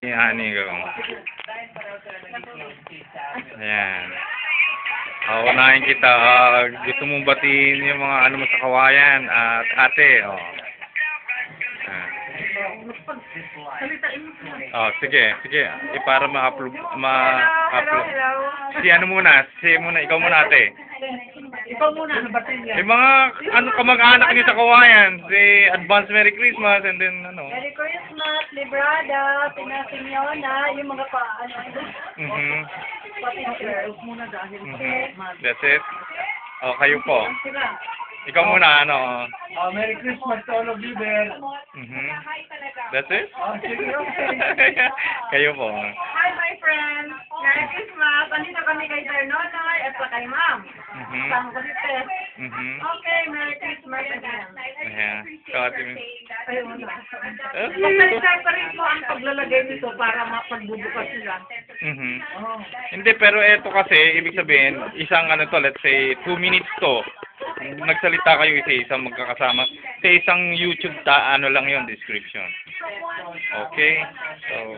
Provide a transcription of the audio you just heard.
Yan, ko. Ayan. Unahin kita. Gusto mong batiin yung mga ano mo sa kawayan. At ate, sige, sige. Para ma-upload. Si ano muna? Ikaw muna ate. Ikaw muna, ano batiin niya? Yung mga kamag-anak niyo sa kawayan. Si Advance Merry Christmas and then ano. Merry Christmas, Librada, Pinasinyola, yung mga pa-picture. Muna dahil That's it. Kayo po. Ikaw muna, ano. Merry Christmas to all of you there. That's it? Sige, Kayo po. Hi, my friends. Merry Christmas. Andito kami kay Sir Nonoy at kay Ma'am. Kasama ko si Tess. Okay, Merry Christmas again. Ayan. Kati mo. Ayun na. Pagkalitan mo ang paglalagay nito para mapagbubukas sila. Hindi, pero eto kasi, ibig sabihin, isang ano to, let's say, 2 minutes to. Nagsalita kayo isa-isa magkakasama. Sa isang YouTube ano lang yon description. Okay? So,